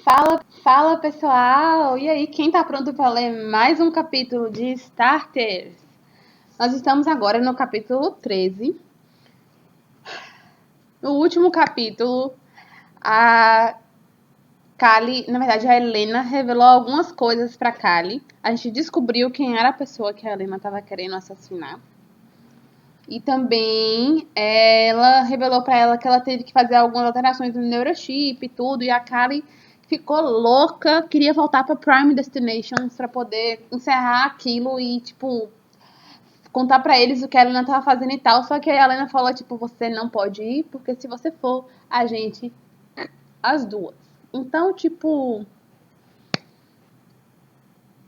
Fala pessoal! E aí, quem tá pronto para ler mais um capítulo de Starters? Nós estamos agora no capítulo 13. No último capítulo, a Callie, na verdade a Helena revelou algumas coisas para Callie. A gente descobriu quem era a pessoa que a Helena estava querendo assassinar. E também ela revelou para ela que ela teve que fazer algumas alterações no neurochip e tudo. E a Callie ficou louca, queria voltar para Prime Destinations para poder encerrar aquilo e, tipo, contar para eles o que a Helena tava fazendo e tal. Só que a Helena falou, tipo, você não pode ir, porque se você for, a gente... As duas. Então, tipo...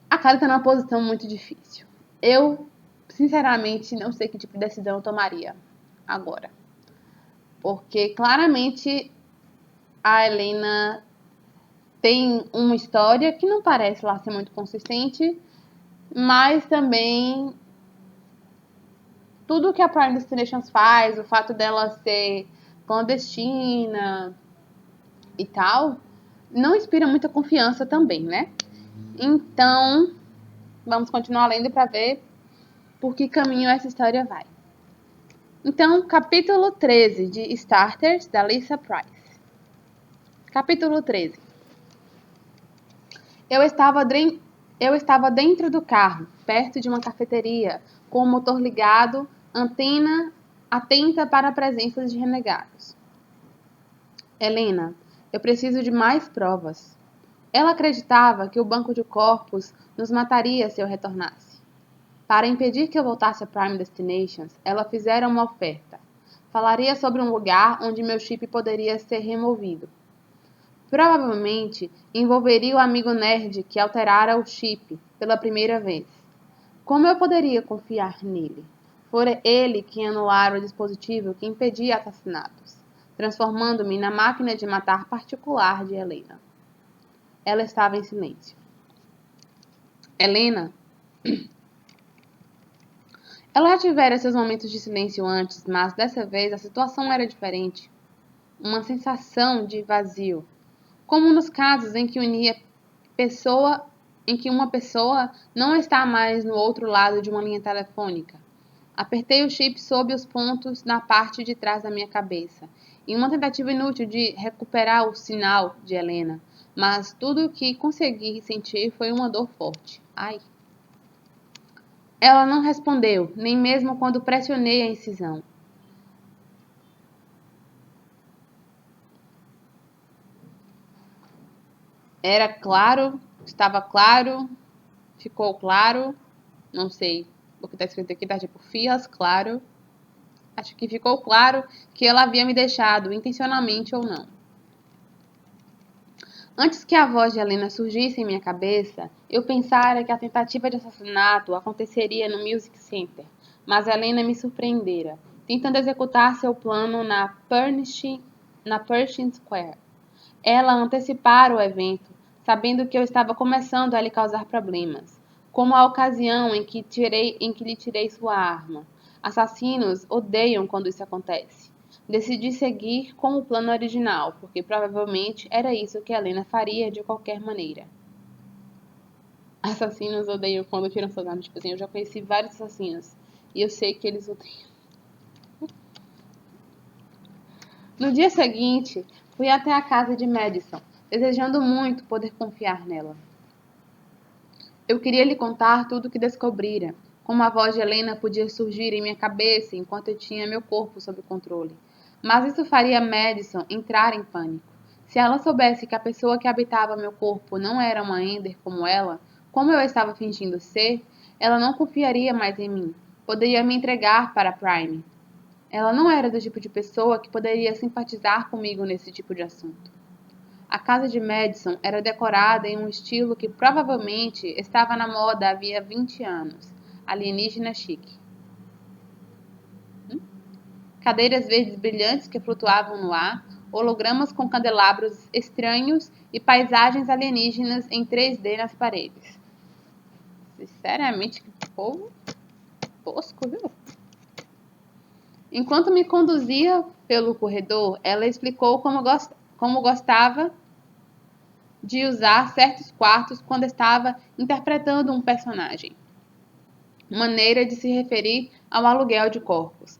A Callie tá numa posição muito difícil. Eu, sinceramente, não sei que tipo de decisão eu tomaria agora. Porque, claramente, a Helena tem uma história que não parece lá ser muito consistente, mas também tudo que a Prime Destinations faz, o fato dela ser clandestina e tal, não inspira muita confiança também, né? Então, vamos continuar lendo para ver por que caminho essa história vai. Então, capítulo 13 de Starters, da Lisa Price. Capítulo 13. Eu estava dentro do carro, perto de uma cafeteria, com o motor ligado, antena atenta para a presença de renegados. Helena, eu preciso de mais provas. Ela acreditava que o banco de corpos nos mataria se eu retornasse. Para impedir que eu voltasse a Prime Destinations, ela fizera uma oferta. Falaria sobre um lugar onde meu chip poderia ser removido. Provavelmente envolveria o amigo nerd que alterara o chip pela primeira vez. Como eu poderia confiar nele? Fora ele que anulara o dispositivo que impedia assassinatos, transformando-me na máquina de matar particular de Helena. Ela estava em silêncio. Helena? Ela já tivera seus momentos de silêncio antes, mas dessa vez a situação era diferente. Uma sensação de vazio, como nos casos em que uma pessoa não está mais no outro lado de uma linha telefônica. Apertei o chip sob os pontos na parte de trás da minha cabeça, em uma tentativa inútil de recuperar o sinal de Helena, mas tudo o que consegui sentir foi uma dor forte. Ai! Ela não respondeu, nem mesmo quando pressionei a incisão. Era claro, estava claro, ficou claro, não sei o que está escrito aqui, tá tipo fias, claro. Acho que ficou claro que ela havia me deixado, intencionalmente ou não. Antes que a voz de Helena surgisse em minha cabeça, eu pensara que a tentativa de assassinato aconteceria no Music Center, mas Helena me surpreendera, tentando executar seu plano na Pershing Square. Ela antecipara o evento, sabendo que eu estava começando a lhe causar problemas, como a ocasião em que lhe tirei sua arma. Assassinos odeiam quando isso acontece. Decidi seguir com o plano original, porque provavelmente era isso que Helena faria de qualquer maneira. Assassinos odeiam quando tiram suas armas. Tipo assim, eu já conheci vários assassinos e eu sei que eles odeiam. No dia seguinte, fui até a casa de Madison, desejando muito poder confiar nela. Eu queria lhe contar tudo o que descobrira, como a voz de Helena podia surgir em minha cabeça enquanto eu tinha meu corpo sob controle. Mas isso faria Madison entrar em pânico. Se ela soubesse que a pessoa que habitava meu corpo não era uma Ender como ela, como eu estava fingindo ser, ela não confiaria mais em mim. Poderia me entregar para Prime. Ela não era do tipo de pessoa que poderia simpatizar comigo nesse tipo de assunto. A casa de Madison era decorada em um estilo que provavelmente estava na moda havia 20 anos, alienígena chique. Cadeiras verdes brilhantes que flutuavam no ar, hologramas com candelabros estranhos e paisagens alienígenas em 3D nas paredes. Sinceramente, que povo tosco, viu? Enquanto me conduzia pelo corredor, ela explicou como gostava de usar certos quartos quando estava interpretando um personagem. Maneira de se referir ao aluguel de corpos.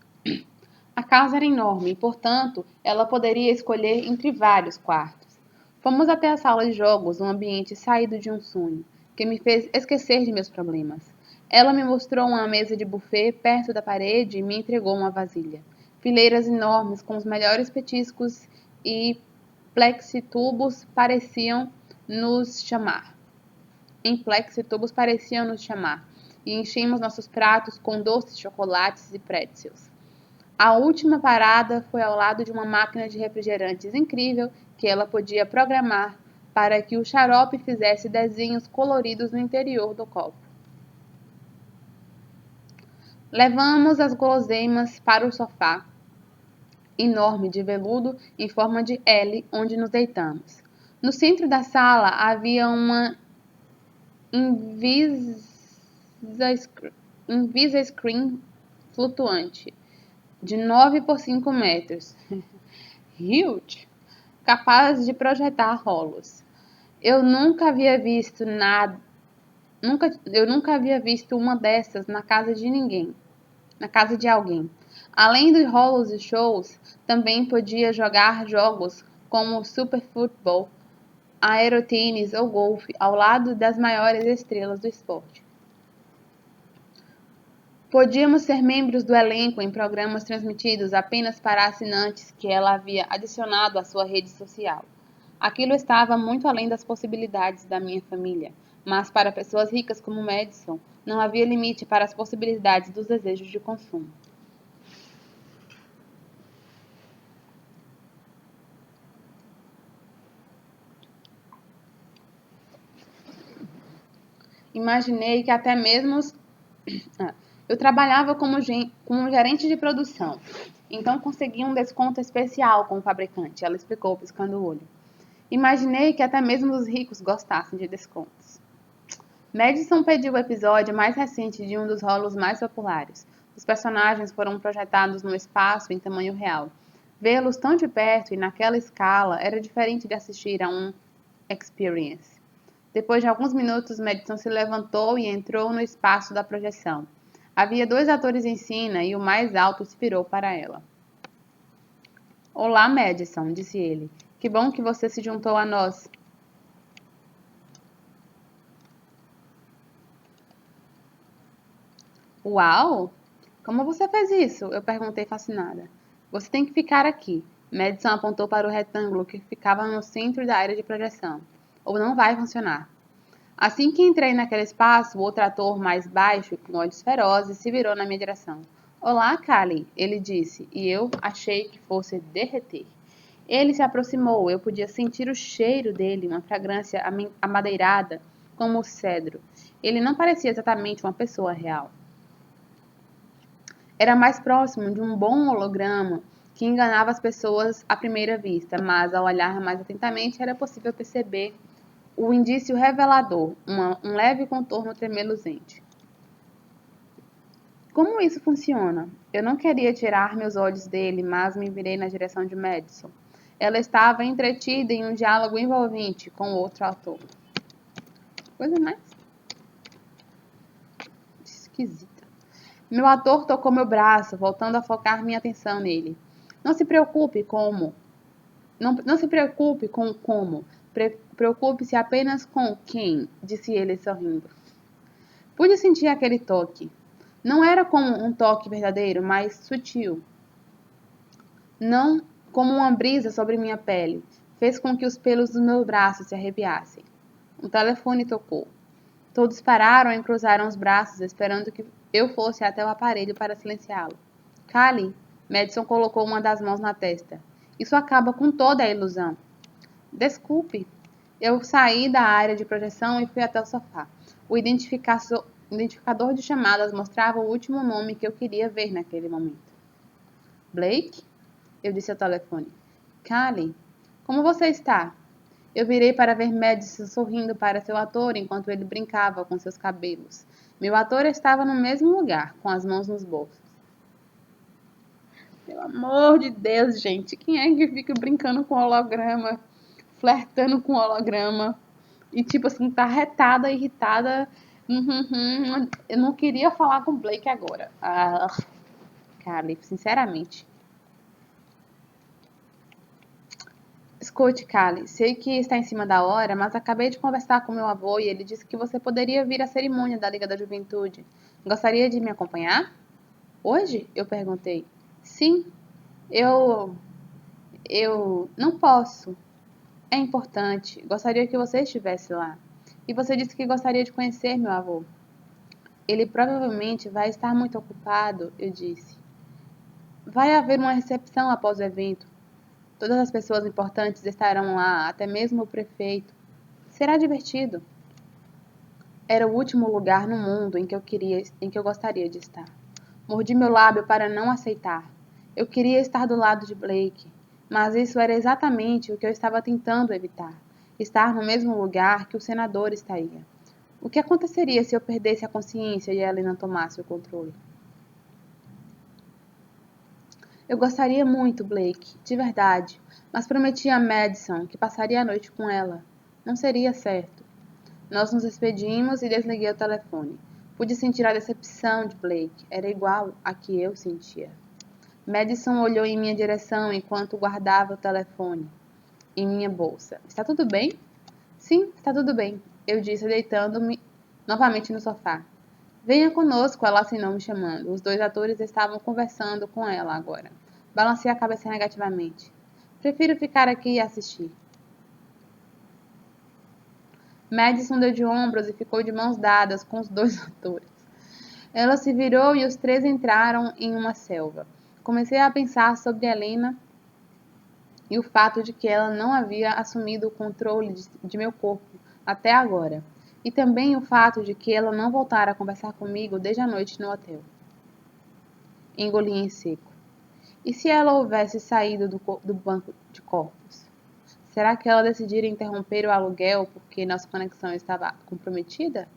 A casa era enorme e, portanto, ela poderia escolher entre vários quartos. Fomos até a sala de jogos, um ambiente saído de um sonho, que me fez esquecer de meus problemas. Ela me mostrou uma mesa de buffet perto da parede e me entregou uma vasilha. Fileiras enormes com os melhores petiscos e plexitubos pareciam nos chamar. Em plexitubos pareciam nos chamar, e enchemos nossos pratos com doces, chocolates e pretzels. A última parada foi ao lado de uma máquina de refrigerantes incrível que ela podia programar para que o xarope fizesse desenhos coloridos no interior do copo. Levamos as guloseimas para o sofá enorme de veludo em forma de L, onde nos deitamos. No centro da sala havia uma Invisa-screen flutuante de 9 por 5 metros, huge, capaz de projetar rolos. Eu nunca havia visto uma dessas na casa de alguém. Além dos rolos e shows, também podia jogar jogos como Super Football, aerotênis ou golfe ao lado das maiores estrelas do esporte. Podíamos ser membros do elenco em programas transmitidos apenas para assinantes que ela havia adicionado à sua rede social. Aquilo estava muito além das possibilidades da minha família, mas para pessoas ricas como Madison, não havia limite para as possibilidades dos desejos de consumo. Imaginei que até mesmo eu trabalhava como gerente de produção, então consegui um desconto especial com o fabricante, ela explicou piscando o olho. Imaginei que até mesmo os ricos gostassem de descontos. Madison pediu o episódio mais recente de um dos rolos mais populares. Os personagens foram projetados no espaço em tamanho real. Vê-los tão de perto e naquela escala era diferente de assistir a um experience. Depois de alguns minutos, Madison se levantou e entrou no espaço da projeção. Havia 2 atores em cena e o mais alto se virou para ela. Olá, Madison, disse ele. Que bom que você se juntou a nós. Uau! Como você fez isso? Eu perguntei fascinada. Você tem que ficar aqui. Madison apontou para o retângulo que ficava no centro da área de projeção. Ou não vai funcionar. Assim que entrei naquele espaço, o outro ator mais baixo, com olhos ferozes, se virou na minha direção. Olá, Callie, ele disse, e eu achei que fosse derreter. Ele se aproximou, eu podia sentir o cheiro dele, uma fragrância amadeirada, como o cedro. Ele não parecia exatamente uma pessoa real. Era mais próximo de um bom holograma que enganava as pessoas à primeira vista, mas ao olhar mais atentamente era possível perceber o indício revelador, um leve contorno tremeluzente. Como isso funciona? Eu não queria tirar meus olhos dele, mas me virei na direção de Madison. Ela estava entretida em um diálogo envolvente com outro ator. Coisa mais esquisita. Meu ator tocou meu braço, voltando a focar minha atenção nele. Não se preocupe com como. Preocupe-se apenas com quem, disse ele sorrindo. Pude sentir aquele toque. Não era como um toque verdadeiro, mas sutil. Não como uma brisa sobre minha pele. Fez com que os pelos dos meus braços se arrepiassem. O telefone tocou. Todos pararam e cruzaram os braços, esperando que eu fosse até o aparelho para silenciá-lo. Callie, Madison colocou uma das mãos na testa. Isso acaba com toda a ilusão. Desculpe. Eu saí da área de projeção e fui até o sofá. O identificador de chamadas mostrava o último nome que eu queria ver naquele momento. Blake? Eu disse ao telefone. Callie, como você está? Eu virei para ver Madison sorrindo para seu ator enquanto ele brincava com seus cabelos. Meu ator estava no mesmo lugar, com as mãos nos bolsos. Pelo amor de Deus, gente, quem é que fica brincando com holograma flertando com o holograma. E, tipo assim, tá retada, irritada. Eu não queria falar com o Blake agora. Caleb, sinceramente. Escute, Callie, sei que está em cima da hora, mas acabei de conversar com meu avô e ele disse que você poderia vir à cerimônia da Liga da Juventude. Gostaria de me acompanhar? Hoje? Eu perguntei. Sim, eu. Eu não posso. É importante. Gostaria que você estivesse lá. E você disse que gostaria de conhecer meu avô. Ele provavelmente vai estar muito ocupado, eu disse. Vai haver uma recepção após o evento. Todas as pessoas importantes estarão lá, até mesmo o prefeito. Será divertido. Era o último lugar no mundo em que eu gostaria de estar. Mordi meu lábio para não aceitar. Eu queria estar do lado de Blake, mas isso era exatamente o que eu estava tentando evitar. Estar no mesmo lugar que o senador estaria. O que aconteceria se eu perdesse a consciência e ela não tomasse o controle? Eu gostaria muito, Blake, de verdade, mas prometi a Madison que passaria a noite com ela. Não seria certo. Nós nos despedimos e desliguei o telefone. Pude sentir a decepção de Blake. Era igual a que eu sentia. Madison olhou em minha direção enquanto guardava o telefone em minha bolsa. Está tudo bem? Sim, está tudo bem, eu disse, deitando-me novamente no sofá. Venha conosco, ela assinou me chamando. Os dois atores estavam conversando com ela agora. Balancei a cabeça negativamente. Prefiro ficar aqui e assistir. Madison deu de ombros e ficou de mãos dadas com os dois atores. Ela se virou e os três entraram em uma selva. Comecei a pensar sobre Helena e o fato de que ela não havia assumido o controle de meu corpo até agora. E também o fato de que ela não voltara a conversar comigo desde a noite no hotel. Engoli em seco. E se ela houvesse saído do banco de corpos? Será que ela decidira interromper o aluguel porque nossa conexão estava comprometida?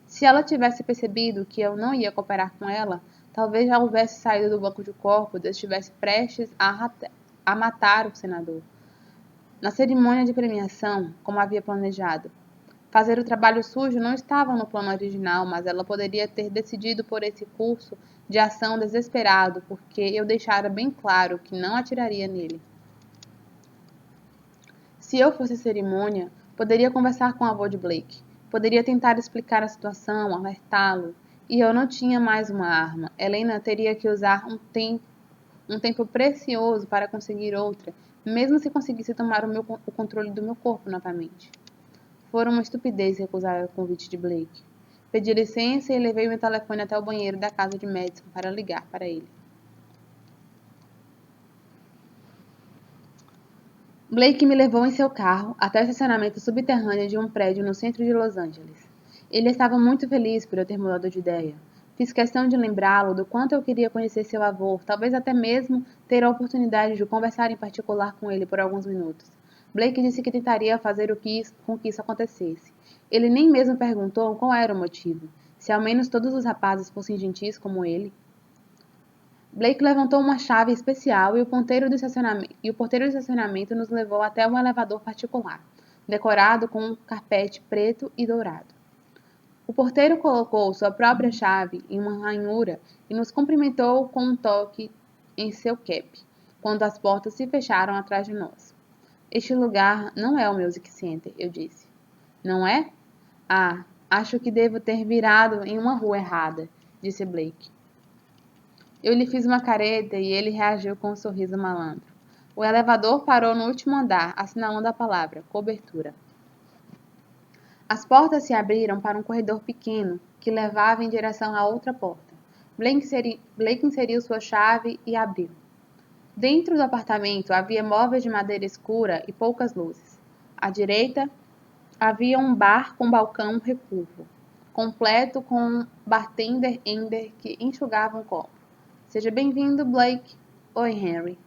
Se ela tivesse percebido que eu não ia cooperar com ela, talvez já houvesse saído do banco de corpos e estivesse prestes a matar o senador. Na cerimônia de premiação, como havia planejado. Fazer o trabalho sujo não estava no plano original, mas ela poderia ter decidido por esse curso de ação desesperado, porque eu deixara bem claro que não atiraria nele. Se eu fosse cerimônia, poderia conversar com o avô de Blake. Poderia tentar explicar a situação, alertá-lo. E eu não tinha mais uma arma. Helena teria que usar um tempo precioso para conseguir outra, mesmo se conseguisse tomar o controle do meu corpo novamente. Fora uma estupidez recusar o convite de Blake. Pedi licença e levei meu telefone até o banheiro da casa de Madison para ligar para ele. Blake me levou em seu carro até o estacionamento subterrâneo de um prédio no centro de Los Angeles. Ele estava muito feliz por eu ter mudado de ideia. Fiz questão de lembrá-lo do quanto eu queria conhecer seu avô, talvez até mesmo ter a oportunidade de conversar em particular com ele por alguns minutos. Blake disse que tentaria fazer com que isso acontecesse. Ele nem mesmo perguntou qual era o motivo, se ao menos todos os rapazes fossem gentis como ele. Blake levantou uma chave especial e o porteiro do estacionamento nos levou até um elevador particular, decorado com um carpete preto e dourado. O porteiro colocou sua própria chave em uma ranhura e nos cumprimentou com um toque em seu cap, quando as portas se fecharam atrás de nós. Este lugar não é o Music Center, eu disse. Não é? Ah, acho que devo ter virado em uma rua errada, disse Blake. Eu lhe fiz uma careta e ele reagiu com um sorriso malandro. O elevador parou no último andar, assinalando a palavra cobertura. As portas se abriram para um corredor pequeno que levava em direção a outra porta. Blake inseriu sua chave e abriu. Dentro do apartamento havia móveis de madeira escura e poucas luzes. À direita havia um bar com balcão recurvo, completo com um bartender que enxugava um copo. Seja bem-vindo, Blake. Oi, Henry.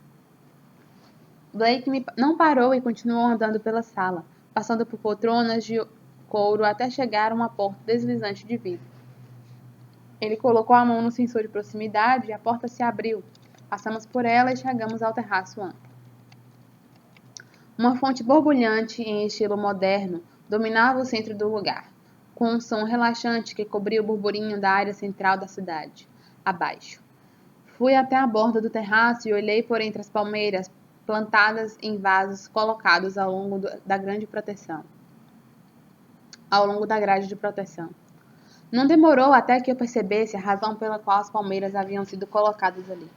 Blake não parou e continuou andando pela sala, passando por poltronas de couro até chegar a uma porta deslizante de vidro. Ele colocou a mão no sensor de proximidade e a porta se abriu. Passamos por ela e chegamos ao terraço amplo. Uma fonte borbulhante em estilo moderno dominava o centro do lugar, com um som relaxante que cobria o burburinho da área central da cidade, abaixo. Fui até a borda do terraço e olhei por entre as palmeiras plantadas em vasos colocados ao longo da grade de proteção. Não demorou até que eu percebesse a razão pela qual as palmeiras haviam sido colocadas ali.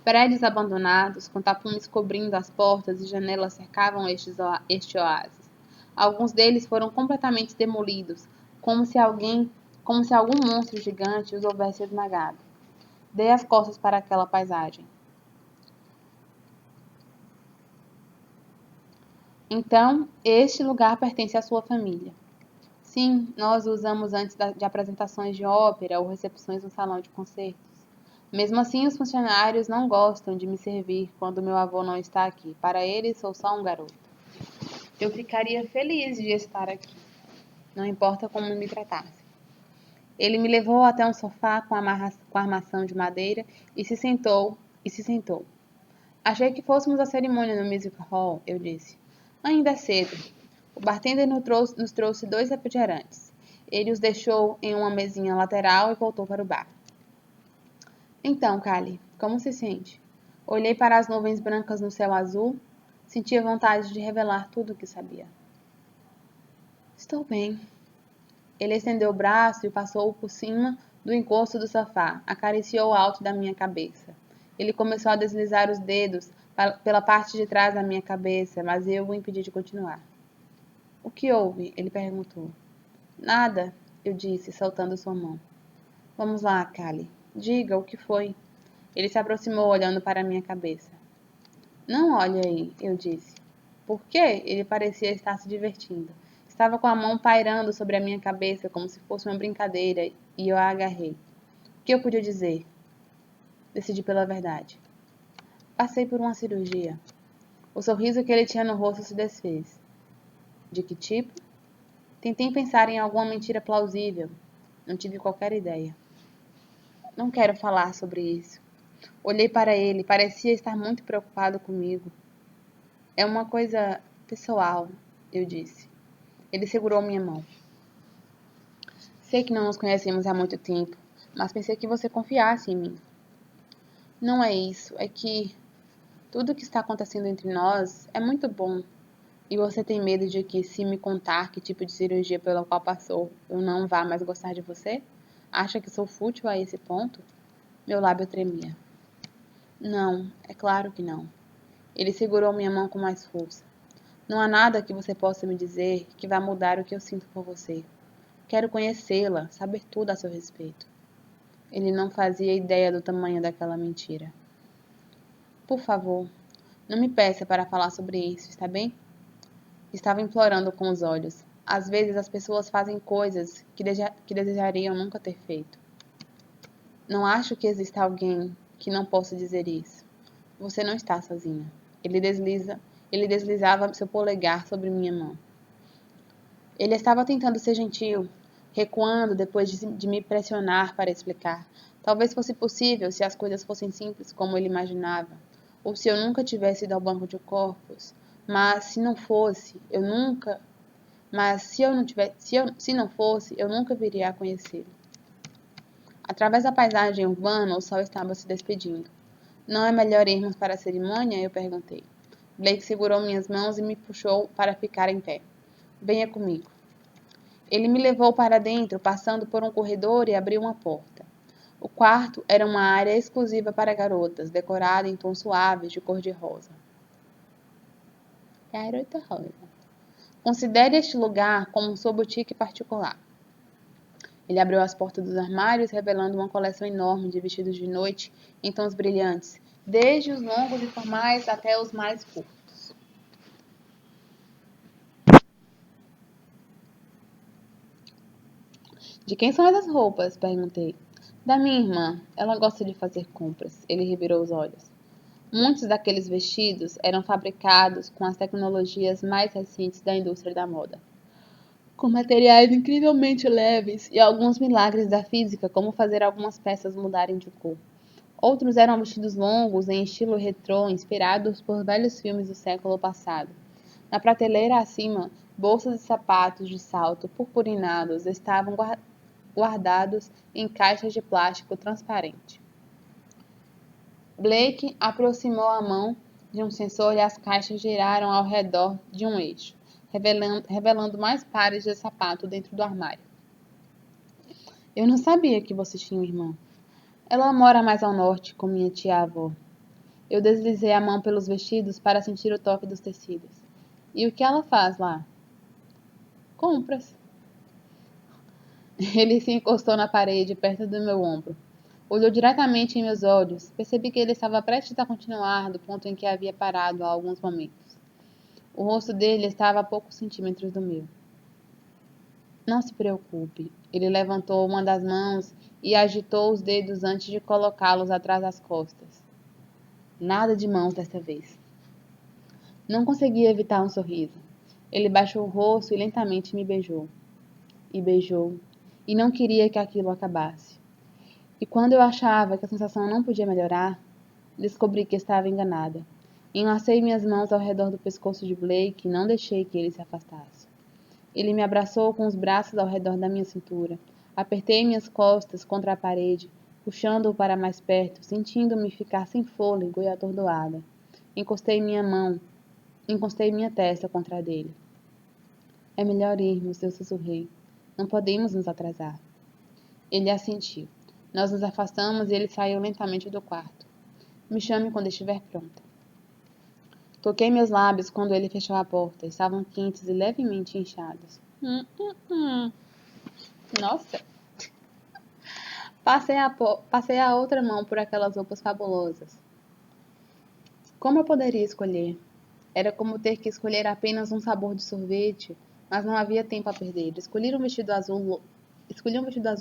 Prédios abandonados, com tapumes cobrindo as portas e janelas cercavam este oásis. Alguns deles foram completamente demolidos, como se algum monstro gigante os houvesse esmagado. Dei as costas para aquela paisagem. Então, este lugar pertence à sua família. Sim, nós o usamos antes de apresentações de ópera ou recepções no salão de concertos. Mesmo assim, os funcionários não gostam de me servir quando meu avô não está aqui. Para eles, sou só um garoto. Eu ficaria feliz de estar aqui, não importa como me tratasse. Ele me levou até um sofá com armação de madeira e se sentou. Achei que fôssemos à cerimônia no Music Hall, eu disse. Ainda é cedo. O bartender nos trouxe 2 refrigerantes. Ele os deixou em uma mesinha lateral e voltou para o bar. Então, Callie, como se sente? Olhei para as nuvens brancas no céu azul. Sentia vontade de revelar tudo o que sabia. Estou bem. Ele estendeu o braço e passou por cima do encosto do sofá. Acariciou o alto da minha cabeça. Ele começou a deslizar os dedos pela parte de trás da minha cabeça, mas eu o impedi de continuar. O que houve? Ele perguntou. Nada, eu disse, soltando sua mão. Vamos lá, Callie. Diga o que foi. Ele se aproximou, olhando para a minha cabeça. Não olhe aí, eu disse. Por quê? Ele parecia estar se divertindo. Estava com a mão pairando sobre a minha cabeça como se fosse uma brincadeira e eu a agarrei. O que eu podia dizer? Decidi pela verdade. Passei por uma cirurgia. O sorriso que ele tinha no rosto se desfez. De que tipo? Tentei pensar em alguma mentira plausível. Não tive qualquer ideia. Não quero falar sobre isso. Olhei para ele, parecia estar muito preocupado comigo. É uma coisa pessoal, eu disse. Ele segurou minha mão. Sei que não nos conhecemos há muito tempo, mas pensei que você confiasse em mim. Não é isso, é que tudo o que está acontecendo entre nós é muito bom. E você tem medo de que, se me contar que tipo de cirurgia pela qual passou, eu não vá mais gostar de você? Acha que sou fútil a esse ponto? Meu lábio tremia. Não, é claro que não. Ele segurou minha mão com mais força. Não há nada que você possa me dizer que vá mudar o que eu sinto por você. Quero conhecê-la, saber tudo a seu respeito. Ele não fazia ideia do tamanho daquela mentira. Por favor, não me peça para falar sobre isso, está bem? Estava implorando com os olhos. Às vezes as pessoas fazem coisas que desejariam nunca ter feito. Não acho que exista alguém que não possa dizer isso. Você não está sozinha. Ele deslizava seu polegar sobre minha mão. Ele estava tentando ser gentil, recuando depois de me pressionar para explicar. Talvez fosse possível se as coisas fossem simples como ele imaginava, ou se eu nunca tivesse ido ao banco de corpos. Mas se não fosse, eu nunca. Mas se não fosse, eu nunca viria a conhecê-lo. Através da paisagem urbana, o sol estava se despedindo. Não é melhor irmos para a cerimônia? Eu perguntei. Blake segurou minhas mãos e me puxou para ficar em pé. Venha comigo. Ele me levou para dentro, passando por um corredor e abriu uma porta. O quarto era uma área exclusiva para garotas, decorada em tons suaves de cor-de-rosa. Garota rosa. Considere este lugar como sua boutique particular. Ele abriu as portas dos armários, revelando uma coleção enorme de vestidos de noite em tons brilhantes, desde os longos e formais até os mais curtos. De quem são essas roupas? Perguntei. Da minha irmã. Ela gosta de fazer compras. Ele revirou os olhos. Muitos daqueles vestidos eram fabricados com as tecnologias mais recentes da indústria da moda, com materiais incrivelmente leves e alguns milagres da física, como fazer algumas peças mudarem de cor. Outros eram vestidos longos em estilo retrô, inspirados por velhos filmes do século passado. Na prateleira acima, bolsas e sapatos de salto purpurinados estavam guardados em caixas de plástico transparente. Blake aproximou a mão de um sensor e as caixas giraram ao redor de um eixo, revelando mais pares de sapato dentro do armário. Eu não sabia que você tinha uma irmã. Ela mora mais ao norte, com minha tia-avó. Eu deslizei a mão pelos vestidos para sentir o toque dos tecidos. E o que ela faz lá? Compras. Ele se encostou na parede, perto do meu ombro. Olhou diretamente em meus olhos. Percebi que ele estava prestes a continuar do ponto em que havia parado há alguns momentos. O rosto dele estava a poucos centímetros do meu. Não se preocupe. Ele levantou uma das mãos e agitou os dedos antes de colocá-los atrás das costas. Nada de mãos desta vez. Não consegui evitar um sorriso. Ele baixou o rosto e lentamente me beijou. E beijou. E não queria que aquilo acabasse. E quando eu achava que a sensação não podia melhorar, descobri que estava enganada. Enlacei minhas mãos ao redor do pescoço de Blake e não deixei que ele se afastasse. Ele me abraçou com os braços ao redor da minha cintura. Apertei minhas costas contra a parede, puxando-o para mais perto, sentindo-me ficar sem fôlego e atordoada. Encostei minha testa contra a dele. É melhor irmos, eu sussurrei. Não podemos nos atrasar. Ele assentiu. Nós nos afastamos e ele saiu lentamente do quarto. Me chame quando estiver pronta. Toquei meus lábios quando ele fechou a porta. Estavam quentes e levemente inchados. Nossa! Passei a outra mão por aquelas roupas fabulosas. Como eu poderia escolher? Era como ter que escolher apenas um sabor de sorvete, mas não havia tempo a perder. Escolhi um vestido azul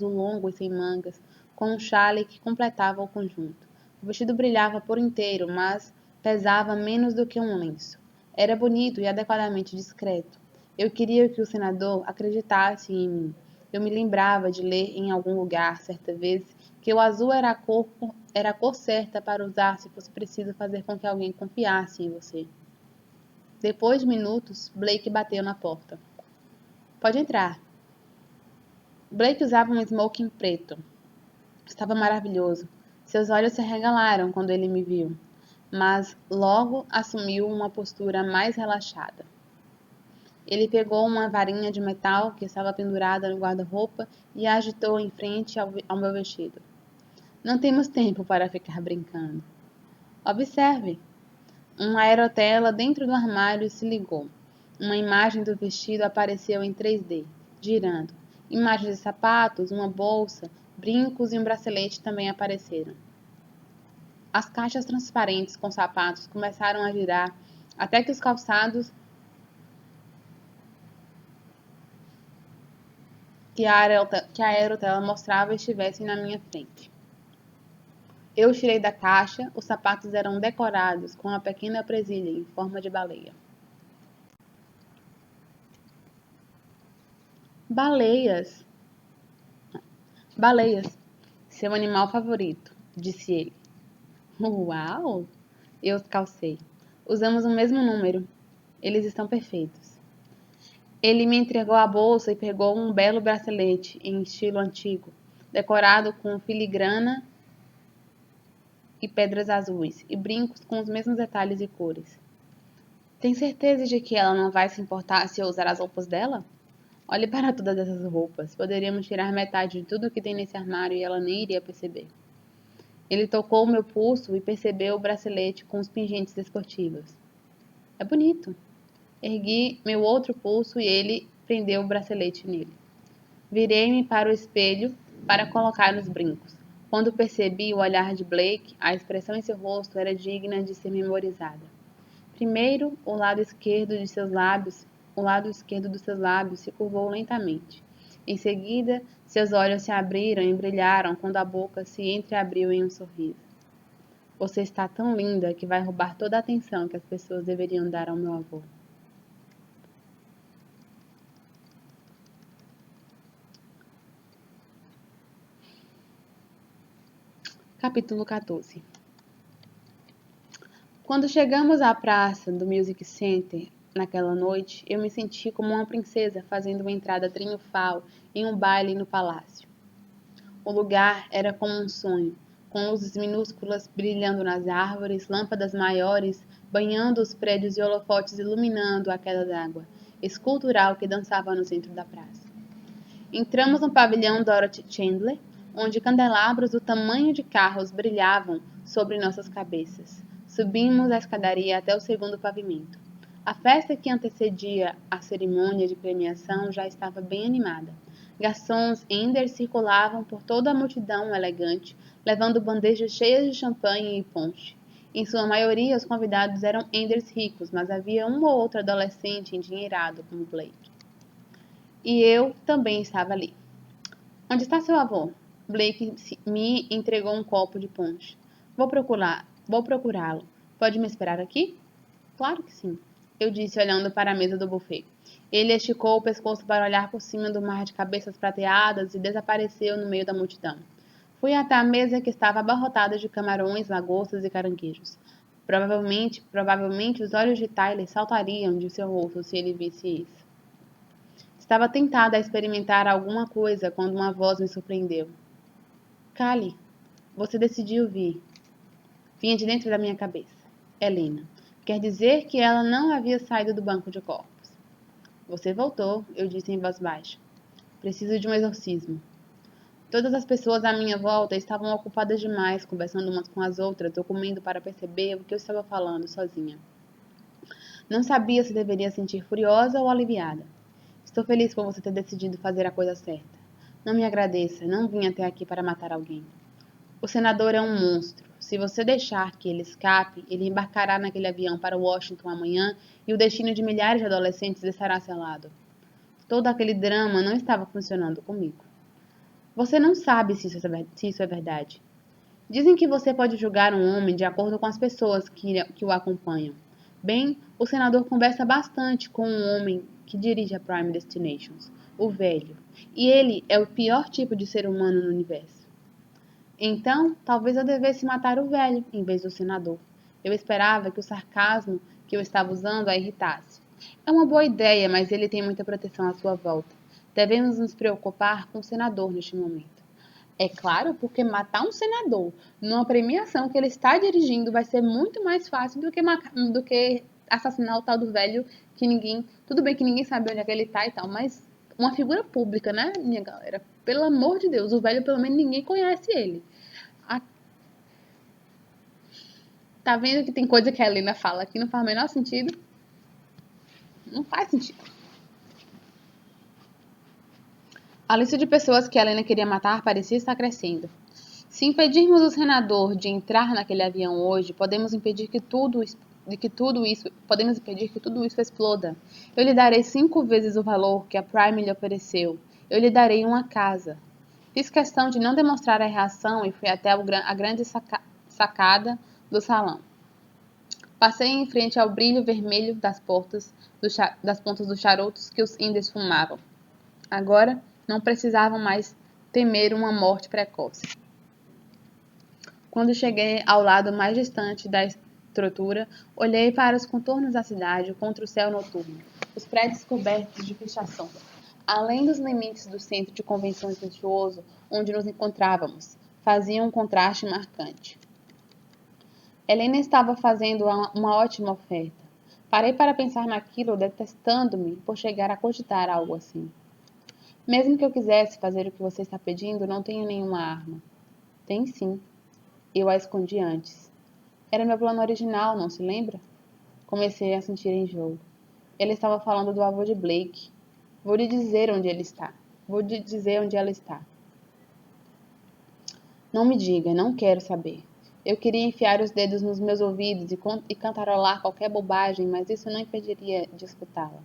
longo e sem mangas, com um chale que completava o conjunto. O vestido brilhava por inteiro, mas pesava menos do que um lenço. Era bonito e adequadamente discreto. Eu queria que o senador acreditasse em mim. Eu me lembrava de ler em algum lugar, certa vez, que o azul era a cor certa para usar se fosse preciso fazer com que alguém confiasse em você. Depois de minutos, Blake bateu na porta. Pode entrar. Blake usava um smoking preto. Estava maravilhoso. Seus olhos se arregalaram quando ele me viu, mas logo assumiu uma postura mais relaxada. Ele pegou uma varinha de metal que estava pendurada no guarda-roupa e a agitou em frente ao meu vestido. Não temos tempo para ficar brincando. Observe. Uma aerotela dentro do armário se ligou. Uma imagem do vestido apareceu em 3D, girando. Imagens de sapatos, uma bolsa, brincos e um bracelete também apareceram. As caixas transparentes com sapatos começaram a girar até que os calçados que a aerotela mostrava estivessem na minha frente. Eu tirei da caixa, os sapatos eram decorados com uma pequena presilha em forma de baleia. Baleias! Baleias! Seu animal favorito, disse ele. Uau! Eu calcei. Usamos o mesmo número. Eles estão perfeitos. Ele me entregou a bolsa e pegou um belo bracelete em estilo antigo, decorado com filigrana e pedras azuis, e brincos com os mesmos detalhes e cores. Tem certeza de que ela não vai se importar se eu usar as roupas dela? Olhe para todas essas roupas. Poderíamos tirar metade de tudo que tem nesse armário e ela nem iria perceber. Ele tocou o meu pulso e percebeu o bracelete com os pingentes esportivos. É bonito. Ergui meu outro pulso e ele prendeu o bracelete nele. Virei-me para o espelho para colocar os brincos. Quando percebi o olhar de Blake, a expressão em seu rosto era digna de ser memorizada. Primeiro, o lado esquerdo dos seus lábios se curvou lentamente. Em seguida, seus olhos se abriram e brilharam quando a boca se entreabriu em um sorriso. Você está tão linda que vai roubar toda a atenção que as pessoas deveriam dar ao meu avô. Capítulo 14. Quando chegamos à praça do Music Center, Naquela noite, eu me senti como uma princesa fazendo uma entrada triunfal em um baile no palácio. O lugar era como um sonho, com luzes minúsculas brilhando nas árvores, lâmpadas maiores banhando os prédios e holofotes iluminando a queda d'água escultural que dançava no centro da praça. Entramos no pavilhão Dorothy Chandler, onde candelabros do tamanho de carros brilhavam sobre nossas cabeças. Subimos a escadaria até o segundo pavimento. A festa que antecedia a cerimônia de premiação já estava bem animada. Garçons e Enders circulavam por toda a multidão elegante, levando bandejas cheias de champanhe e ponche. Em sua maioria, os convidados eram Enders ricos, mas havia um ou outro adolescente endinheirado, como Blake. E eu também estava ali. Onde está seu avô? Blake me entregou um copo de ponche. Vou procurá-lo. Pode me esperar aqui? Claro que sim, eu disse olhando para a mesa do buffet. Ele esticou o pescoço para olhar por cima do mar de cabeças prateadas e desapareceu no meio da multidão. Fui até a mesa que estava abarrotada de camarões, lagostas e caranguejos. Provavelmente os olhos de Tyler saltariam de seu rosto se ele visse isso. Estava tentada a experimentar alguma coisa quando uma voz me surpreendeu. Callie, você decidiu vir. Vinha de dentro da minha cabeça. Helena. Quer dizer que ela não havia saído do banco de corpos. Você voltou, eu disse em voz baixa. Preciso de um exorcismo. Todas as pessoas à minha volta estavam ocupadas demais, conversando umas com as outras, ou comendo para perceber o que eu estava falando sozinha. Não sabia se deveria sentir furiosa ou aliviada. Estou feliz por você ter decidido fazer a coisa certa. Não me agradeça, não vim até aqui para matar alguém. O senador é um monstro. Se você deixar que ele escape, ele embarcará naquele avião para Washington amanhã e o destino de milhares de adolescentes estará selado. Todo aquele drama não estava funcionando comigo. Você não sabe se isso é verdade. Dizem que você pode julgar um homem de acordo com as pessoas que o acompanham. Bem, o senador conversa bastante com um homem que dirige a Prime Destinations, o velho, e ele é o pior tipo de ser humano no universo. Então, talvez eu devesse matar o velho em vez do senador. Eu esperava que o sarcasmo que eu estava usando a irritasse. É uma boa ideia, mas ele tem muita proteção à sua volta. Devemos nos preocupar com o senador neste momento. É claro, porque matar um senador numa premiação que ele está dirigindo vai ser muito mais fácil do que assassinar o tal do velho que ninguém. Tudo bem que ninguém sabe onde é que ele tá e tal, mas uma figura pública, né, minha galera? Pelo amor de Deus, o velho pelo menos ninguém conhece ele. A- Tá vendo que tem coisa que a Helena fala que não faz o menor sentido? Não faz sentido. A lista de pessoas que a Helena queria matar parecia estar crescendo. Se impedirmos o senador de entrar naquele avião hoje, podemos impedir que tudo isso exploda. Eu lhe darei 5 vezes o valor que a Prime lhe ofereceu. Eu lhe darei uma casa. Fiz questão de não demonstrar a reação e fui até a grande sacada do salão. Passei em frente ao brilho vermelho das pontas dos charutos que os índios fumavam. Agora não precisavam mais temer uma morte precoce. Quando cheguei ao lado mais distante da estrutura, olhei para os contornos da cidade contra o céu noturno, os prédios cobertos de pichação, além dos limites do centro de convenções luxuoso onde nos encontrávamos, faziam um contraste marcante. Helena estava fazendo uma ótima oferta. Parei para pensar naquilo, detestando-me por chegar a cogitar algo assim. Mesmo que eu quisesse fazer o que você está pedindo, não tenho nenhuma arma. Tem sim. Eu a escondi antes. Era meu plano original, não se lembra? Comecei a sentir enjoo. Ele estava falando do avô de Blake. Vou lhe dizer onde ele está. Vou lhe dizer onde ela está. Não me diga, não quero saber. Eu queria enfiar os dedos nos meus ouvidos e cantarolar qualquer bobagem, mas isso não impediria de escutá-la.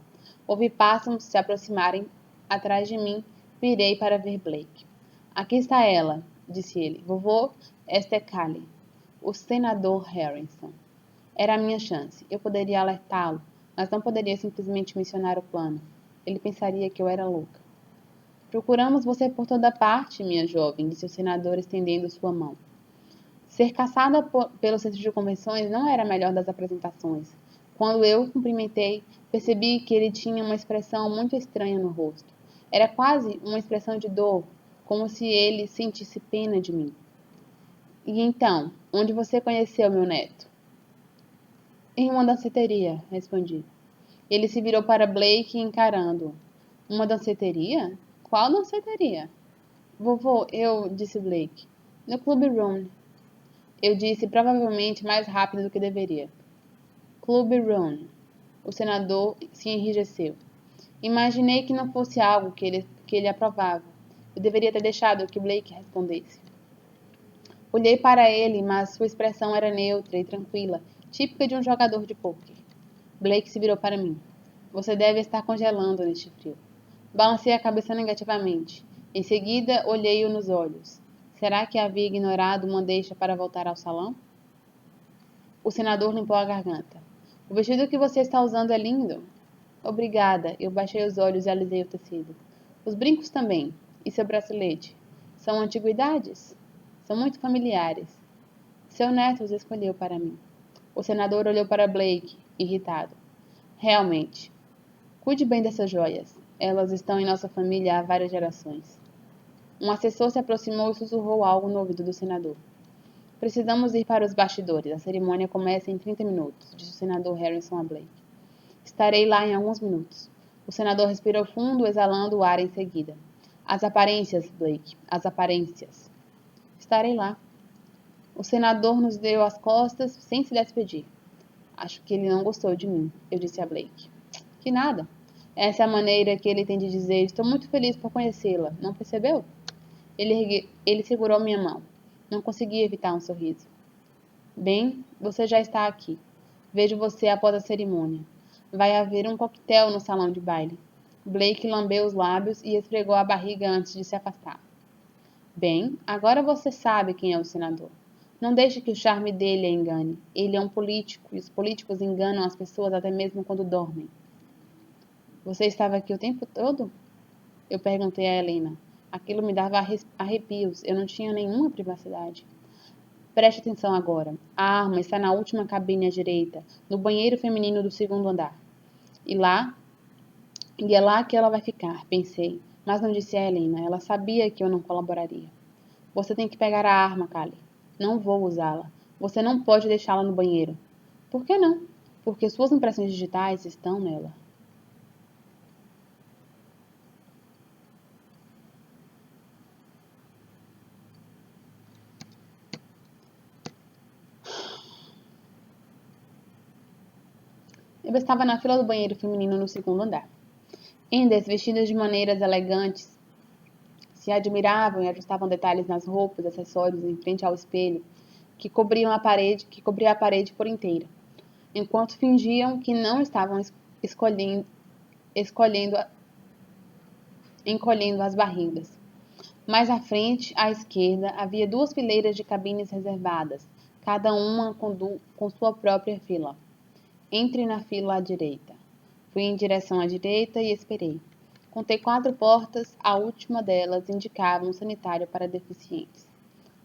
Ouvi pássaros se aproximarem atrás de mim. Virei para ver Blake. Aqui está ela, disse ele. Vovô, esta é Callie, o senador Harrison. Era a minha chance. Eu poderia alertá-lo, mas não poderia simplesmente mencionar o plano. Ele pensaria que eu era louca. Procuramos você por toda parte, minha jovem, disse o senador estendendo sua mão. Ser caçada pelo centro de convenções não era a melhor das apresentações. Quando eu o cumprimentei, Percebi que ele tinha uma expressão muito estranha no rosto. Era quase uma expressão de dor, como se ele sentisse pena de mim. E então, onde você conheceu meu neto? Em uma danceteria, respondi. Ele se virou para Blake encarando-o. Uma danceteria? Qual danceteria? Vovô, disse Blake. No Clube Room. Eu disse provavelmente mais rápido do que deveria. Clube Room. O senador se enrijeceu. Imaginei que não fosse algo que ele aprovava. Eu deveria ter deixado que Blake respondesse. Olhei para ele, mas sua expressão era neutra e tranquila, típica de um jogador de pôquer. Blake se virou para mim. Você deve estar congelando neste frio. Balancei a cabeça negativamente. Em seguida, olhei-o nos olhos. Será que havia ignorado uma deixa para voltar ao salão? O senador limpou a garganta. O vestido que você está usando é lindo. Obrigada. Eu baixei os olhos e alisei o tecido. Os brincos também. E seu bracelete? São antiguidades? São muito familiares. Seu neto os escolheu para mim. O senador olhou para Blake, irritado. Realmente. Cuide bem dessas joias. Elas estão em nossa família há várias gerações. Um assessor se aproximou e sussurrou algo no ouvido do senador. Precisamos ir para os bastidores. A cerimônia começa em 30 minutos, disse o senador Harrison a Blake. Estarei lá em alguns minutos. O senador respirou fundo, exalando o ar em seguida. As aparências, Blake. As aparências. Estarei lá. O senador nos deu as costas sem se despedir. Acho que ele não gostou de mim, eu disse a Blake. Que nada. Essa é a maneira que ele tem de dizer: estou muito feliz por conhecê-la. Não percebeu? Ele segurou minha mão. Não consegui evitar um sorriso. Bem, você já está aqui. Vejo você após a cerimônia. Vai haver um coquetel no salão de baile. Blake lambeu os lábios e esfregou a barriga antes de se afastar. Bem, agora você sabe quem é o senador. Não deixe que o charme dele a engane. Ele é um político e os políticos enganam as pessoas até mesmo quando dormem. Você estava aqui o tempo todo? Eu perguntei a Helena. Aquilo me dava arrepios. Eu não tinha nenhuma privacidade. Preste atenção agora. A arma está na última cabine à direita, no banheiro feminino do segundo andar. E é lá que ela vai ficar, pensei. Mas não disse a Helena. Ela sabia que eu não colaboraria. Você tem que pegar a arma, Callie. Não vou usá-la. Você não pode deixá-la no banheiro. Por que não? Porque suas impressões digitais estão nela. Eu estava na fila do banheiro feminino no segundo andar. Endes, vestidas de maneiras elegantes, se admiravam e ajustavam detalhes nas roupas e acessórios em frente ao espelho que cobria a parede por inteira, enquanto fingiam que não estavam escolhendo, encolhendo as barrigas. Mais à frente, à esquerda, havia duas fileiras de cabines reservadas, cada uma com sua própria fila. Entre na fila à direita. Fui em direção à direita e esperei. Contei 4 portas, a última delas indicava um sanitário para deficientes.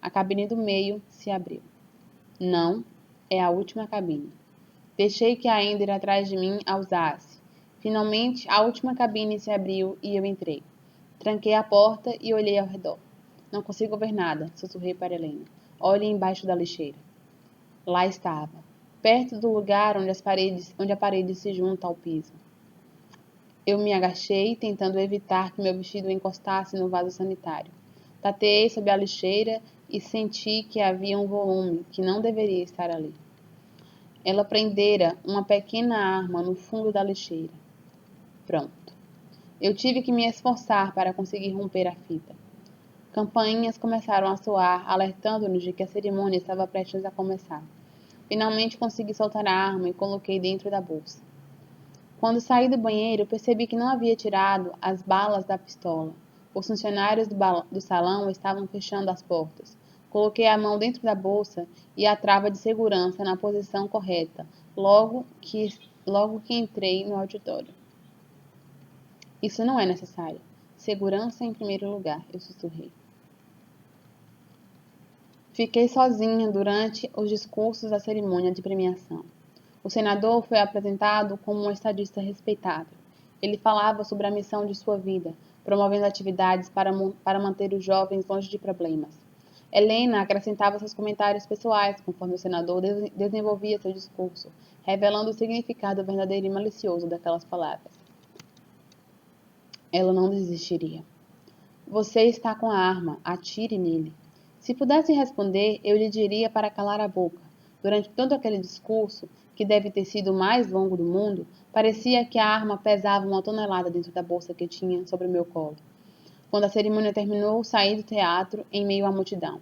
A cabine do meio se abriu. Não, é a última cabine. Deixei que a Ender atrás de mim a usasse. Finalmente, a última cabine se abriu e eu entrei. Tranquei a porta e olhei ao redor. Não consigo ver nada, sussurrei para Helena. Olhe embaixo da lixeira. Lá estava, perto do lugar onde a parede se junta ao piso. Eu me agachei, tentando evitar que meu vestido encostasse no vaso sanitário. Tateei sob a lixeira e senti que havia um volume que não deveria estar ali. Ela prendera uma pequena arma no fundo da lixeira. Pronto. Eu tive que me esforçar para conseguir romper a fita. Campainhas começaram a soar, alertando-nos de que a cerimônia estava prestes a começar. Finalmente consegui soltar a arma e coloquei dentro da bolsa. Quando saí do banheiro, percebi que não havia tirado as balas da pistola. Os funcionários do salão estavam fechando as portas. Coloquei a mão dentro da bolsa e a trava de segurança na posição correta, logo que entrei no auditório. Isso não é necessário. Segurança em primeiro lugar, eu sussurrei. Fiquei sozinha durante os discursos da cerimônia de premiação. O senador foi apresentado como um estadista respeitável. Ele falava sobre a missão de sua vida, promovendo atividades para manter os jovens longe de problemas. Helena acrescentava seus comentários pessoais conforme o senador desenvolvia seu discurso, revelando o significado verdadeiro e malicioso daquelas palavras. Ela não desistiria. Você está com a arma, atire nele. Se pudesse responder, eu lhe diria para calar a boca. Durante todo aquele discurso, que deve ter sido o mais longo do mundo, parecia que a arma pesava 1 tonelada dentro da bolsa que tinha sobre o meu colo. Quando a cerimônia terminou, saí do teatro em meio à multidão.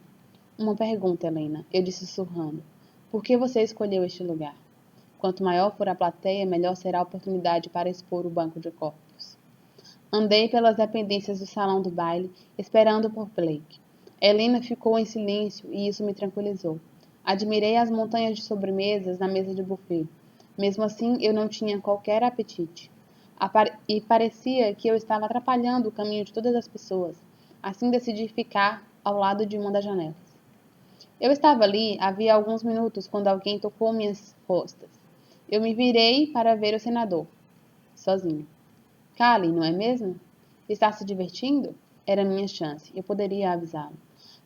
Uma pergunta, Helena, eu disse sussurrando. Por que você escolheu este lugar? Quanto maior for a plateia, melhor será a oportunidade para expor o banco de corpos. Andei pelas dependências do salão do baile, esperando por Blake. Helena ficou em silêncio e isso me tranquilizou. Admirei as montanhas de sobremesas na mesa de buffet. Mesmo assim, eu não tinha qualquer apetite. E parecia que eu estava atrapalhando o caminho de todas as pessoas. Assim decidi ficar ao lado de uma das janelas. Eu estava ali havia alguns minutos quando alguém tocou minhas costas. Eu me virei para ver o senador, sozinho. Callie, não é mesmo? Está se divertindo? Era minha chance. Eu poderia avisá-lo.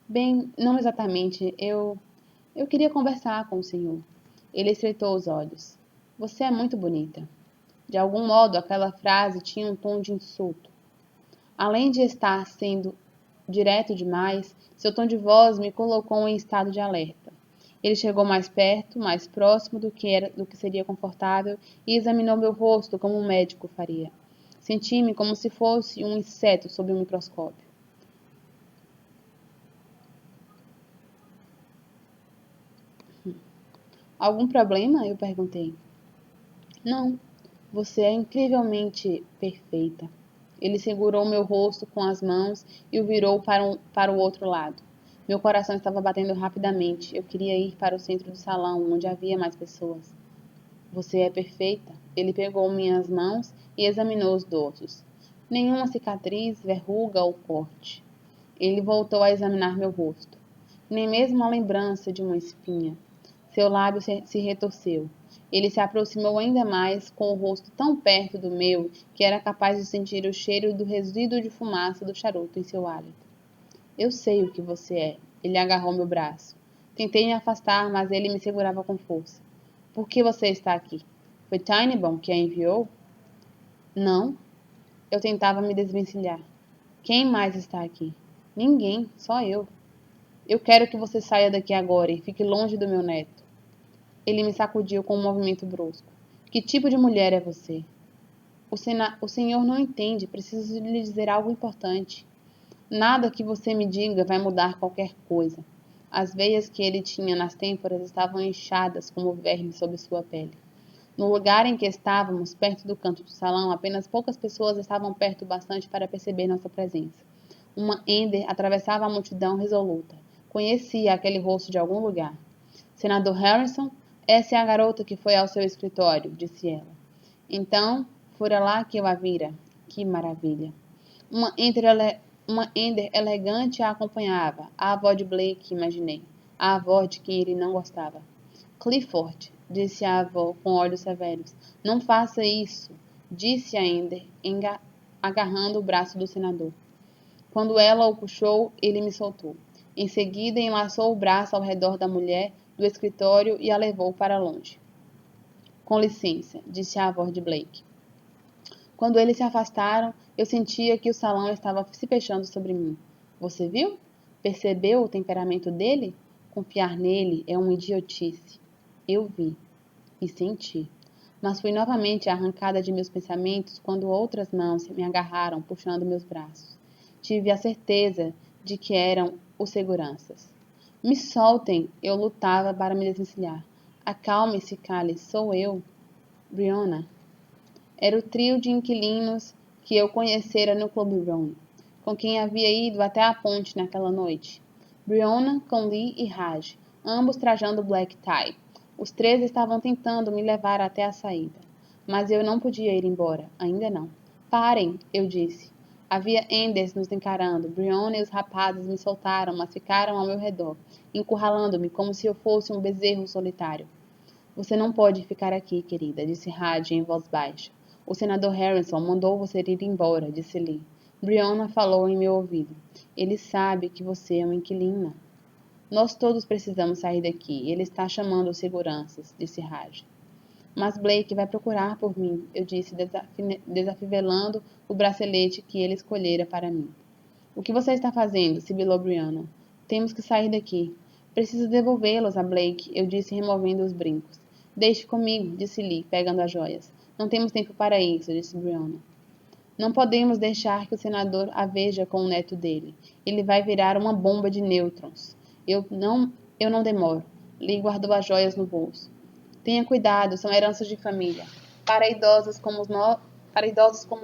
Bem, não exatamente. Eu queria conversar com o senhor. Ele estreitou os olhos. Você é muito bonita. De algum modo, aquela frase tinha um tom de insulto. Além de estar sendo direto demais, seu tom de voz me colocou em estado de alerta. Ele chegou mais perto, mais próximo do que seria confortável, e examinou meu rosto como um médico faria. Senti-me como se fosse um inseto sob um microscópio. Algum problema? Eu perguntei. Não, você é incrivelmente perfeita. Ele segurou meu rosto com as mãos e o virou para o outro lado. Meu coração estava batendo rapidamente. Eu queria ir para o centro do salão, onde havia mais pessoas. Você é perfeita. Ele pegou minhas mãos e examinou os dorsos. Nenhuma cicatriz, verruga ou corte. Ele voltou a examinar meu rosto. Nem mesmo a lembrança de uma espinha. Seu lábio se retorceu. Ele se aproximou ainda mais, com o rosto tão perto do meu que era capaz de sentir o cheiro do resíduo de fumaça do charuto em seu hálito. Eu sei o que você é. Ele agarrou meu braço. Tentei me afastar, mas ele me segurava com força. Por que você está aqui? Foi Tinybone que a enviou? Não. Eu tentava me desvencilhar. Quem mais está aqui? Ninguém, só eu. Eu quero que você saia daqui agora e fique longe do meu neto. Ele me sacudiu com um movimento brusco. Que tipo de mulher é você? O senhor não entende. Preciso lhe dizer algo importante. Nada que você me diga vai mudar qualquer coisa. As veias que ele tinha nas têmporas estavam inchadas como vermes sob sua pele. No lugar em que estávamos, perto do canto do salão, apenas poucas pessoas estavam perto bastante para perceber nossa presença. Uma Ender atravessava a multidão resoluta. Conhecia aquele rosto de algum lugar. Senador Harrison, essa é a garota que foi ao seu escritório, disse ela. Então, fora lá que eu a vira. Que maravilha. Uma Ender elegante a acompanhava. A avó de Blake, imaginei. A avó de quem ele não gostava. Clifford, disse a avó com olhos severos. Não faça isso, disse a Ender, agarrando o braço do senador. Quando ela o puxou, ele me soltou. Em seguida, enlaçou o braço ao redor da mulher do escritório e a levou para longe. Com licença, disse a avó de Blake. Quando eles se afastaram, eu sentia que o salão estava se fechando sobre mim. Você viu? Percebeu o temperamento dele? Confiar nele é uma idiotice. Eu vi e senti. Mas fui novamente arrancada de meus pensamentos quando outras mãos me agarraram, puxando meus braços. Tive a certeza de que eram os seguranças. Me soltem! Eu lutava para me desvencilhar. Acalme-se, Callie, sou eu. Brianna. Era o trio de inquilinos que eu conhecera no Clube Brown, com quem havia ido até a ponte naquela noite. Brianna, com Lee e Raj, ambos trajando black tie. Os três estavam tentando me levar até a saída. Mas eu não podia ir embora, ainda não. Parem, eu disse. Havia Enders nos encarando. Brianna e os rapazes me soltaram, mas ficaram ao meu redor, encurralando-me como se eu fosse um bezerro solitário. Você não pode ficar aqui, querida, disse Raj em voz baixa. O senador Harrison mandou você ir embora, disse Lee. Brianna falou em meu ouvido. Ele sabe que você é uma inquilina. Nós todos precisamos sair daqui. Ele está chamando os seguranças, disse Raj. Mas Blake vai procurar por mim, eu disse, desafivelando o bracelete que ele escolhera para mim. O que você está fazendo? Sibilou Brianna. Temos que sair daqui. Preciso devolvê-los a Blake, eu disse, removendo os brincos. Deixe comigo, disse Lee, pegando as joias. Não temos tempo para isso, disse Brianna. Não podemos deixar que o senador a veja com o neto dele. Ele vai virar uma bomba de nêutrons. Eu não demoro. Lee guardou as joias no bolso. Tenha cuidado, são heranças de família. Para idosos como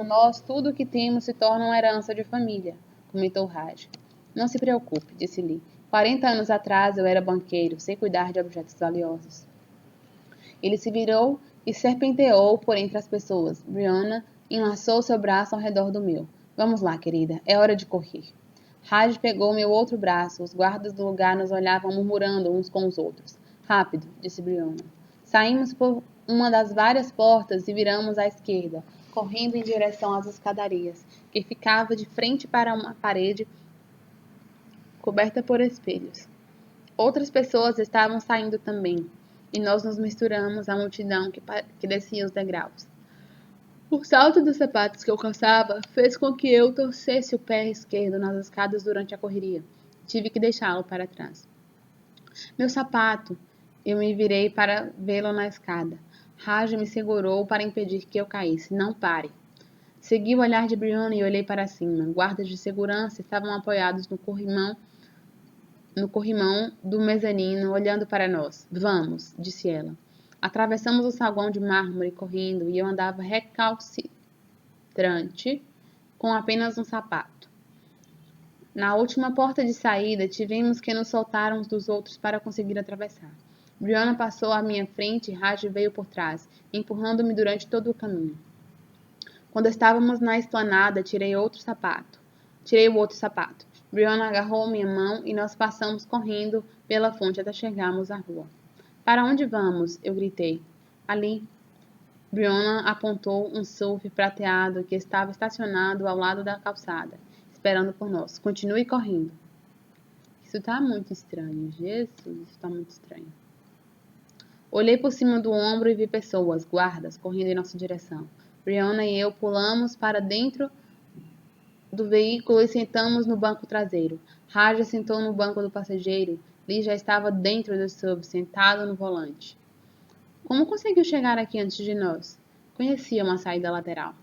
nós, tudo o que temos se torna uma herança de família, comentou Raj. Não se preocupe, disse Lee. 40 anos atrás eu era banqueiro, sei cuidar de objetos valiosos. Ele se virou e serpenteou por entre as pessoas. Brianna enlaçou seu braço ao redor do meu. Vamos lá, querida, é hora de correr. Raj pegou meu outro braço. Os guardas do lugar nos olhavam murmurando uns com os outros. Rápido, disse Brianna. Saímos por uma das várias portas e viramos à esquerda, correndo em direção às escadarias, que ficava de frente para uma parede coberta por espelhos. Outras pessoas estavam saindo também, e nós nos misturamos à multidão que descia os degraus. O salto dos sapatos que eu calçava fez com que eu torcesse o pé esquerdo nas escadas durante a correria. Tive que deixá-lo para trás. Meu sapato! Eu me virei para vê-lo na escada. Raj me segurou para impedir que eu caísse. Não pare! Segui o olhar de Brianna e olhei para cima. Guardas de segurança estavam apoiados no corrimão do mezanino, olhando para nós. Vamos, disse ela. Atravessamos o saguão de mármore correndo e eu andava recalcitrante com apenas um sapato. Na última porta de saída, tivemos que nos soltar uns dos outros para conseguir atravessar. Brianna passou à minha frente e Raj veio por trás, empurrando-me durante todo o caminho. Quando estávamos na esplanada, tirei o outro sapato. Brianna agarrou minha mão e nós passamos correndo pela fonte até chegarmos à rua. Para onde vamos? Eu gritei. Ali. Brianna apontou um SUV prateado que estava estacionado ao lado da calçada, esperando por nós. Continue correndo. Isso tá muito estranho. Jesus, isso tá muito estranho. Olhei por cima do ombro e vi pessoas, guardas, correndo em nossa direção. Brianna e eu pulamos para dentro do veículo e sentamos no banco traseiro. Raja sentou no banco do passageiro. Lee já estava dentro do SUV, sentado no volante. Como conseguiu chegar aqui antes de nós? Conhecia uma saída lateral.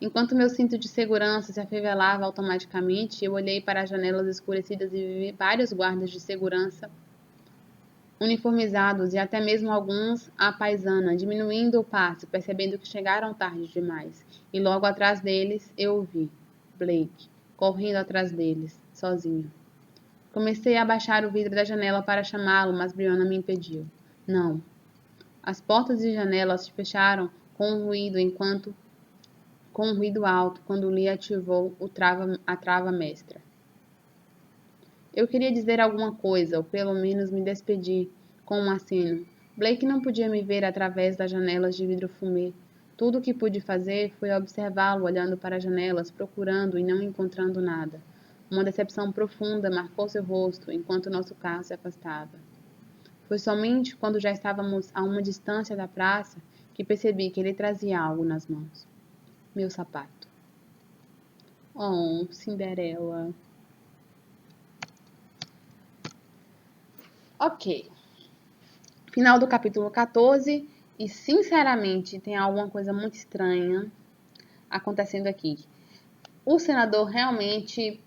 Enquanto meu cinto de segurança se afivelava automaticamente, eu olhei para as janelas escurecidas e vi vários guardas de segurança uniformizados e até mesmo alguns à paisana, diminuindo o passo, percebendo que chegaram tarde demais. E logo atrás deles, eu o vi. Blake, correndo atrás deles, sozinho. Comecei a abaixar o vidro da janela para chamá-lo, mas Brianna me impediu. Não. As portas e janelas se fecharam com um ruído alto quando Lee ativou a trava mestra. Eu queria dizer alguma coisa, ou pelo menos me despedir, com um aceno. Blake não podia me ver através das janelas de vidro fumê. Tudo o que pude fazer foi observá-lo olhando para as janelas, procurando e não encontrando nada. Uma decepção profunda marcou seu rosto enquanto nosso carro se afastava. Foi somente quando já estávamos a uma distância da praça que percebi que ele trazia algo nas mãos. Meu sapato. Oh, Cinderela. Ok. Final do capítulo 14. E, sinceramente, tem alguma coisa muito estranha acontecendo aqui. O senador realmente,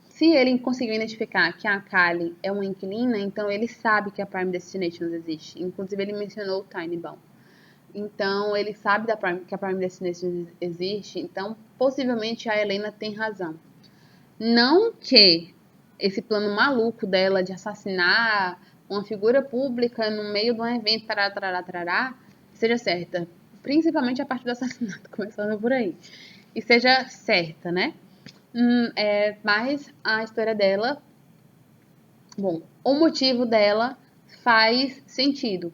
se ele conseguiu identificar que a Kali é uma inquilina, então ele sabe que a Prime Destinations existe. Inclusive, ele mencionou o Tiny Bomb. Então, ele sabe que a Prime Destinations existe. Então, possivelmente, a Helena tem razão. Não que esse plano maluco dela de assassinar uma figura pública no meio de um evento, seja certa. Principalmente a parte do assassinato, começando por aí. E seja certa, né? Mas a história dela... Bom, o motivo dela faz sentido.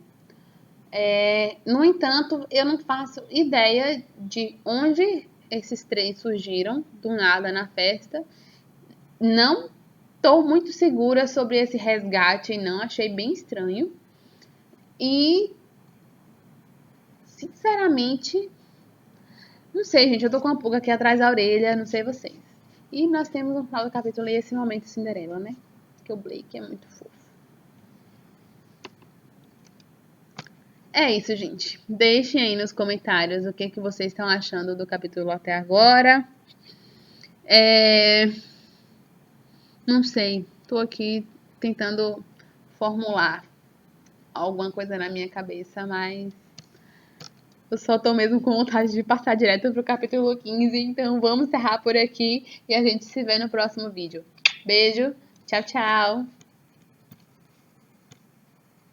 No entanto, eu não faço ideia de onde esses três surgiram do nada na festa. Não estou muito segura sobre esse resgate, não, achei bem estranho. E, sinceramente, não sei, gente, eu tô com uma pulga aqui atrás da orelha, não sei vocês. E nós temos no final do capítulo aí esse momento Cinderela, né? Que o Blake é muito fofo. É isso, gente. Deixem aí nos comentários o que vocês estão achando do capítulo até agora. Não sei, tô aqui tentando formular alguma coisa na minha cabeça, mas eu só tô mesmo com vontade de passar direto pro capítulo 15, então vamos encerrar por aqui e a gente se vê no próximo vídeo. Beijo, tchau, tchau!